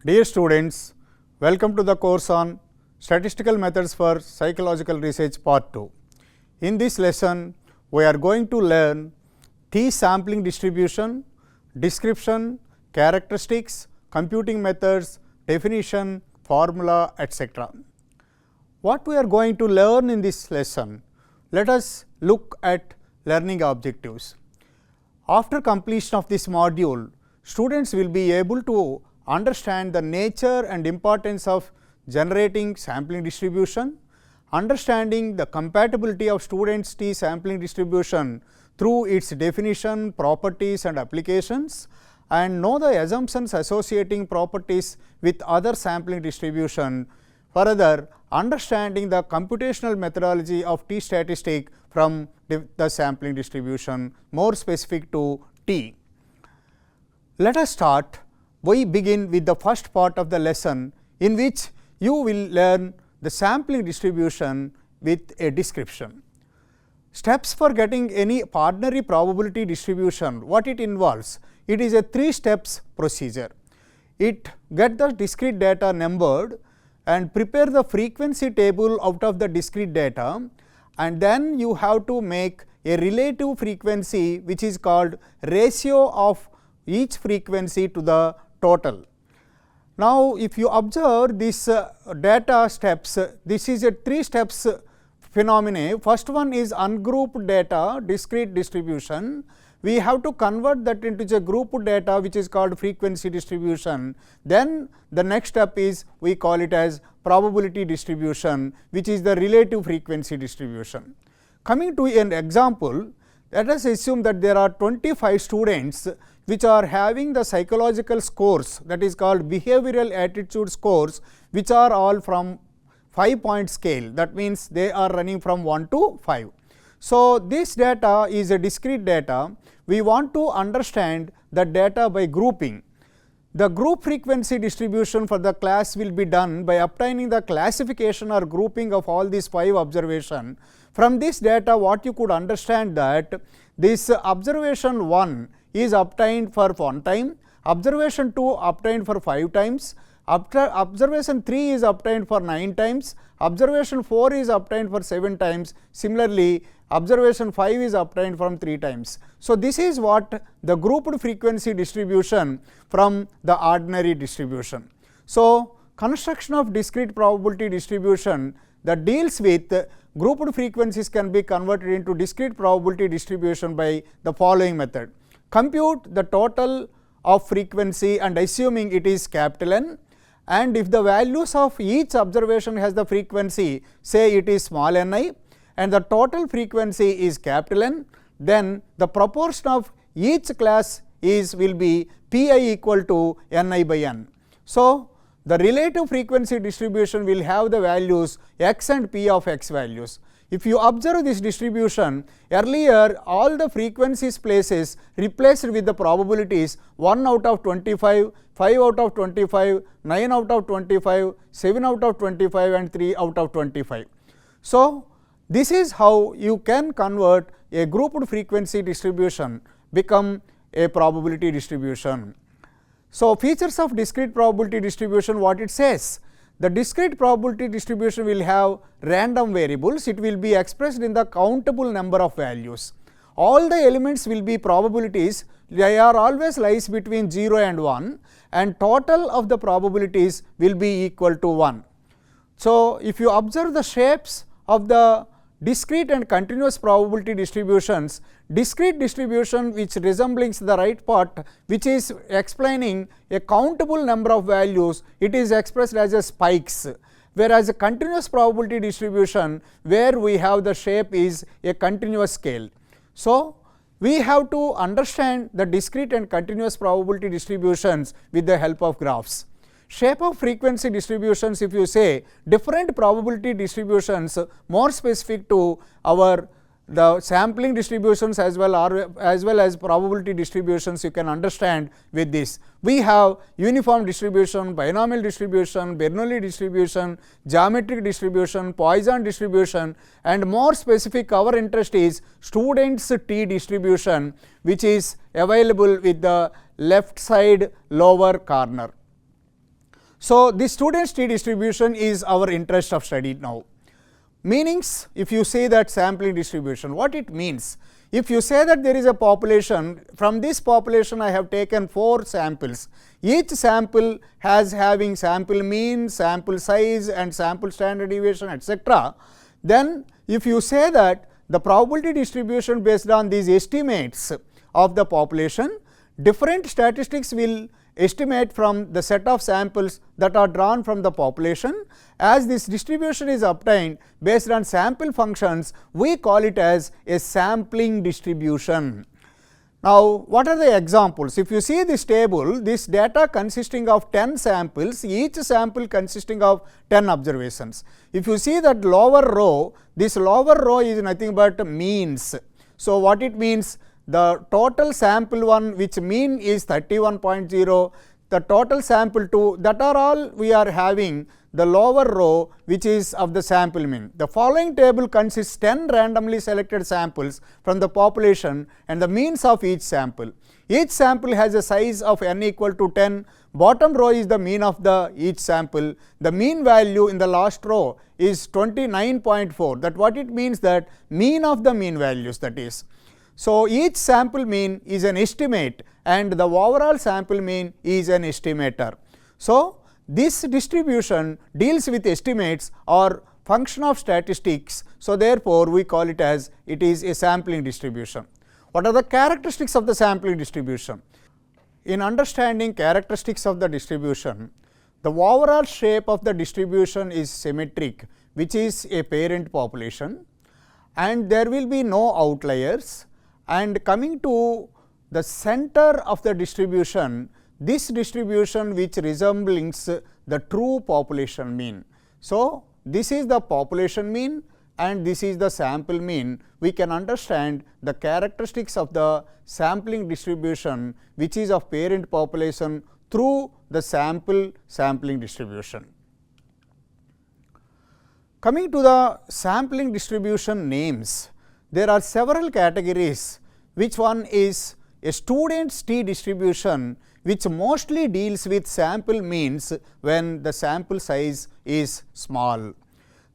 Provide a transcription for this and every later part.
Dear students, welcome to the course on Statistical Methods for Psychological Research Part 2. In this lesson, we are going to learn t-sampling distribution, description, characteristics, computing methods, definition, formula, etc. What we are going to learn in this lesson? Let us look at learning objectives. After completion of this module, students will be able to understand the nature and importance of generating sampling distribution, understanding the compatibility of students' t-sampling distribution through its definition, properties and applications, and know the assumptions associating properties with other sampling distribution. Further, understanding the computational methodology of t-statistic from the sampling distribution, more specific to t. Let us start. We begin with the first part of the lesson, in which you will learn the sampling distribution with a description. Steps for getting any ordinary probability distribution, what it involves? It is a 3 steps procedure. It get the discrete data numbered and prepare the frequency table out of the discrete data, and then you have to make a relative frequency, which is called ratio of each frequency to the total. Now, if you observe this data steps, this is a 3 steps phenomena. First one is ungrouped data, discrete distribution. We have to convert that into a grouped data, which is called frequency distribution. Then the next step is, we call it as probability distribution, which is the relative frequency distribution. Coming to an example, let us assume that there are 25 students which are having the psychological scores, that is called behavioral attitude scores, which are all from 5-point scale. That means they are running from 1 to 5. So, this data is a discrete data. We want to understand the data by grouping. The group frequency distribution for the class will be done by obtaining the classification or grouping of all these 5 observations. From this data, what you could understand that this observation 1 is obtained for 1 time, observation 2 obtained for 5 times, observation 3 is obtained for 9 times, observation 4 is obtained for 7 times, similarly observation 5 is obtained from 3 times. So, this is what the grouped frequency distribution from the ordinary distribution. So, construction of discrete probability distribution that deals with grouped frequencies can be converted into discrete probability distribution by the following method. Compute the total of frequency and assuming it is capital N, and if the values of each observation has the frequency, say it is small n I, and the total frequency is capital N, then the proportion of each class will be Pi equal to Ni by n. So, the relative frequency distribution will have the values x and p of x values. If you observe this distribution, earlier all the frequencies places replaced with the probabilities 1 out of 25, 5 out of 25, 9 out of 25, 7 out of 25 and 3 out of 25. So, this is how you can convert a grouped frequency distribution become a probability distribution. So, features of discrete probability distribution, what it says? The discrete probability distribution will have random variables. It will be expressed in the countable number of values. All the elements will be probabilities. They are always lies between 0 and 1, and total of the probabilities will be equal to 1. So, if you observe the shapes of the discrete and continuous probability distributions, discrete distribution which resembles the right part, which is explaining a countable number of values, it is expressed as a spikes, whereas a continuous probability distribution where we have the shape is a continuous scale. So, we have to understand the discrete and continuous probability distributions with the help of graphs. Shape of frequency distributions, if you say different probability distributions more specific to the sampling distributions as well as probability distributions, you can understand with this. We have uniform distribution, binomial distribution, Bernoulli distribution, geometric distribution, Poisson distribution, and more specific our interest is students t distribution, which is available with the left side lower corner. So, the student's t distribution is our interest of study now. Meanings, if you say that sampling distribution, what it means? If you say that there is a population, from this population I have taken 4 samples, each sample has having sample mean, sample size and sample standard deviation, etc. Then if you say that the probability distribution based on these estimates of the population, different statistics will estimate from the set of samples that are drawn from the population. As this distribution is obtained based on sample functions, we call it as a sampling distribution. Now, what are the examples? If you see this table, this data consisting of 10 samples, each sample consisting of 10 observations. If you see that lower row, this lower row is nothing but means. So, what it means? The total sample 1 which mean is 31.0, the total sample 2, that are all we are having the lower row which is of the sample mean. The following table consists 10 randomly selected samples from the population and the means of each sample. Each sample has a size of n equal to 10, bottom row is the mean of the each sample, the mean value in the last row is 29.4, that what it means, that mean of the mean values, that is. So, each sample mean is an estimate and the overall sample mean is an estimator. So, this distribution deals with estimates or function of statistics. So, therefore, we call it as it is a sampling distribution. What are the characteristics of the sampling distribution? In understanding characteristics of the distribution, the overall shape of the distribution is symmetric, which is a parent population, and there will be no outliers. And coming to the center of the distribution, this distribution which resembles the true population mean. So, this is the population mean and this is the sample mean. We can understand the characteristics of the sampling distribution which is of parent population through the sampling distribution. Coming to the sampling distribution names, there are several categories, which one is a student's t distribution, which mostly deals with sample means when the sample size is small.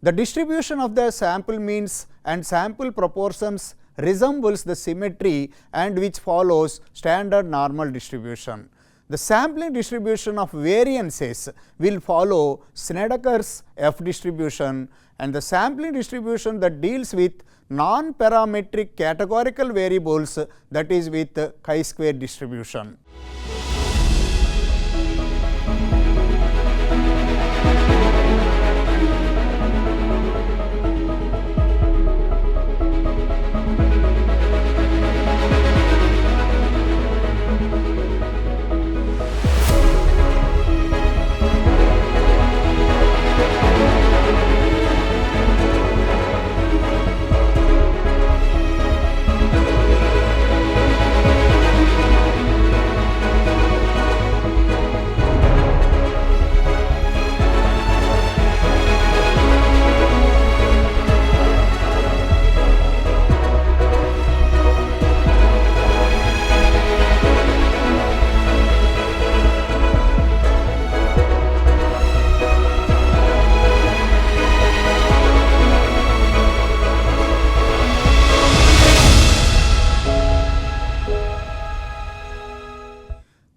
The distribution of the sample means and sample proportions resembles the symmetry and which follows standard normal distribution. The sampling distribution of variances will follow Snedeker's F distribution, and the sampling distribution that deals with non-parametric categorical variables, that is with chi-square distribution.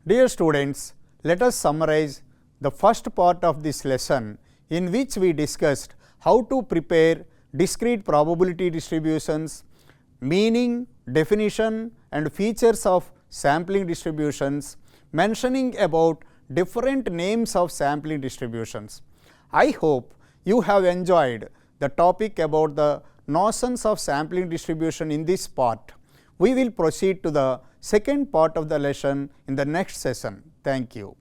Dear students, let us summarize the first part of this lesson, in which we discussed how to prepare discrete probability distributions, meaning, definition and features of sampling distributions, mentioning about different names of sampling distributions. I hope you have enjoyed the topic about the notions of sampling distribution in this part. We will proceed to the second part of the lesson in the next session. Thank you.